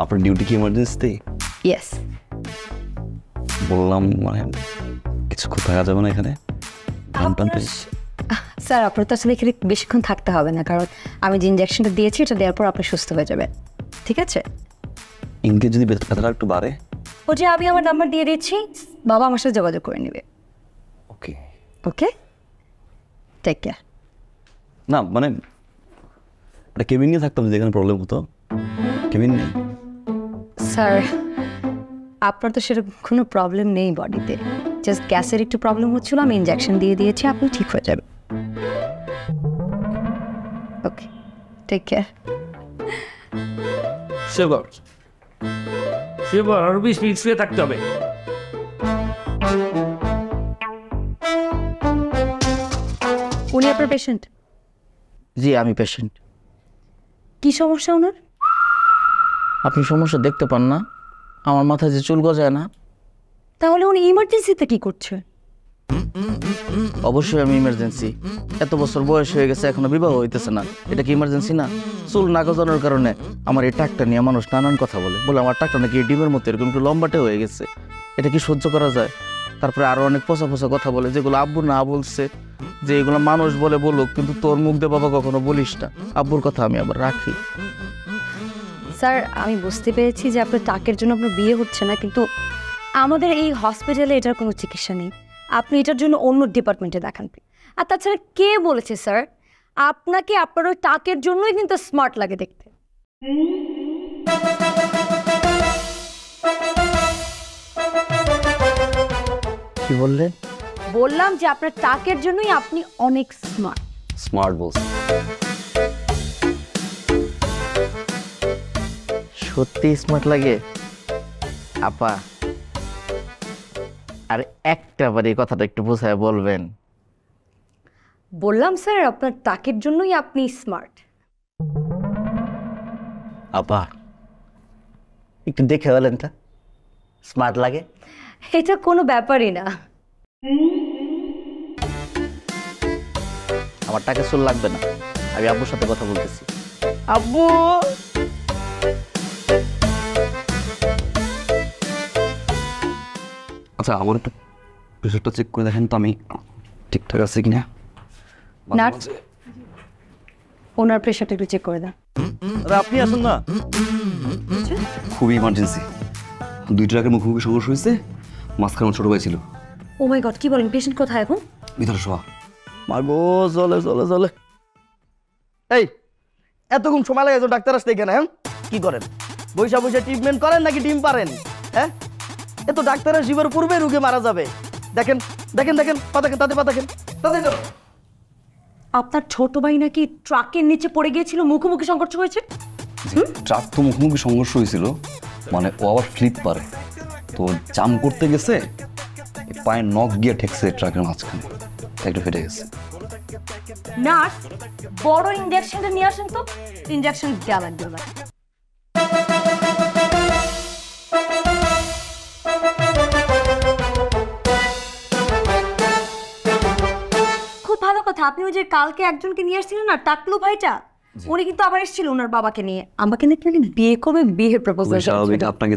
আপনার ডিউটি কি ইমার্জেন্সিতে? ইয়েস। বললাম মানে কিছুক্ষণ থাকা যাবে না এখানে? স্যার আপনার তো আসলে এখানে বেশিক্ষণ থাকতে হবে না, কারণ আমি যে ইঞ্জেকশনটা দিয়েছি এটা দেওয়ার পর আপনি সুস্থ হয়ে যাবেন। ঠিক আছে? ইনকে যদি ব্যথাটা একটু বাড়ে? ও যে আমি আমার নাম্বার দিয়ে দিচ্ছি, বাবা আমার সাথে যোগাযোগ করে নেবে। ওকে ওকে, টেক কেয়ার। না মানে একটা কেবিন নিয়ে থাকতাম যেখানে প্রবলেম হতো। কেবিন নেই স্যার, আপনার তো সেরকম কোনো প্রবলেম নেই বডিতে, জাস্ট গ্যাসের একটু প্রবলেম হচ্ছিল, আমি ইঞ্জেকশন দিয়ে দিয়েছি, আপনি ঠিক হয়ে যাবে। ওকে, টেক কেয়ার। সেবার আরো 20 মিনিট শুয়ে থাকতে হবে। উনি আপনার পেশেন্ট? জি আমি পেশেন্ট। কি সমস্যা ওনার? আপনি সমস্যা দেখতে পান না? আমার মাথায় যে চুল গজায় না। তাহলে উনি ইমার্জেন্সিতে কি করছে? অবশ্যই আমি ইমার্জেন্সি। এত বছর বয়স হয়ে গেছে এখনো বিবাহ হইতেছে না, এটা কি ইমার্জেন্সি না? চুল না গজানোর কারণে আমার এই টাকটা নিয়ে মানুষ নানান কথা বলে, আমার টাকটা নাকি ডিমের মতো এরকম একটু লম্বাটে হয়ে গেছে। এটা কি সহ্য করা যায়? তারপরে আরো অনেক পচা পচা কথা বলে, যেগুলো আব্বু না বলছে, যে এগুলো মানুষ বলে বলুক, কিন্তু তোর মুখ দিয়ে বাবা কখনো বলিস না। আব্বুর কথা আমি আবার রাখি। স্যার আমি বুঝতে পেরেছি যে আপনার টাকের জন্য আপনার বিয়ে হচ্ছে না, কিন্তু আমাদের এই হসপিটালে এটার কোনো চিকিৎসা নেই। আপনি এটার জন্য অন্য ডিপার্টমেন্টে দেখান। আর তাছাড়া কে বলেছে স্যার আপনাকে আপনার ওই টাকের জন্যই কিন্তু স্মার্ট লাগে দেখতে? কি বললেন? বললাম যে আপনার টাকের জন্যই আপনি অনেক স্মার্ট। স্মার্ট বলছি। সত্যি স্মার্ট লাগে আপা? আর একটা বার এই কথাটা একটু বোঝায় বলবেন? বললাম স্যার আপনার টাকের জন্যই আপনি স্মার্ট। আপা একটু দেখে বলেন তা, স্মার্ট লাগে? এটা কোনো ব্যাপারই না। আমার টাকা চুল লাগবে না, আমি আব্বুর সাথে কথা বলতেছি। আব্বু আচ্ছা আমার একটু প্রেশারটা চেক করে দেখেন তো আমি ঠিকঠাক আছে কিনা। নার্স ওনার প্রেশারটা একটু চেক করে দেন। আরে আপনি আসুন না, খুবই ইমার্জেন্সি। 2 ট্রাকের মুখোমুখি সংঘর্ষ হয়েছে, মাঝখানে আমার ছোট ভাই ছিল। ও মাই গড, কি বলেন? পেশেন্ট কোথায় এখন? ভিতরে শোয়া। মাগো চলে চলে চলে। এই এতক্ষণ সময় লাগে ডাক্তার আসতে এখানে? হ্যাঁ কি করেন? বৈশা বৈশা ট্রিটমেন্ট করেন নাকি ডিম পারেন? হ্যাঁ এত ডাক্তারের শিবের পূর্বে রোগী মারা যাবে। দেখেন দেখেন দেখেন, পা দেখেন, তাতে পা দেখেন, তাতে। আপনার ছোট ভাই নাকি ট্রাকের নিচে পড়ে গিয়েছিল, মুখোমুখি সংঘর্ষ হয়েছে? ট্রাক তো মুখোমুখি সংঘর্ষ হয়েছিল, মানে ও আবার ফ্লিপ পারে, তো জাম করতে গেছে, পায়ে নখ গিয়ে ঠেকছে ট্রাকের মাঝখানে, একটু ফেটে গেছে। নার্স বড় ইনজেকশনটা নিয়ে আসেন তো, ইনজেকশন দেওয়া লাগবে না। খুব ভালো কথা, আপনি ওই যে কালকে একজনকে নিয়ে আসছিলেন না, টাকলু ভাইটা, উনি কিন্তু আবার এসেছিল ওনার বাবাকে নিয়ে। আমাকে নাকি বিয়ে করবে, বিয়ের প্রপোজাল। আপনাকে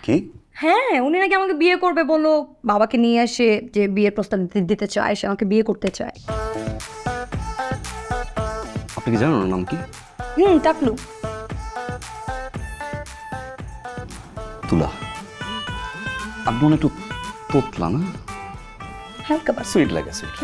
কি? হ্যাঁ উনি নাকি আমাকে বিয়ে করবে বলো, বাবাকে নিয়ে আসে যে বিয়ের প্রস্তাব দিতে চায়, সে আমাকে বিয়ে করতে চায়। আপনি কি জানেন ওর নাম কি? টাকলু। তুলা। আপনি মনে একটু তোতলা না? হালকা সুইট লাগে, সুইট।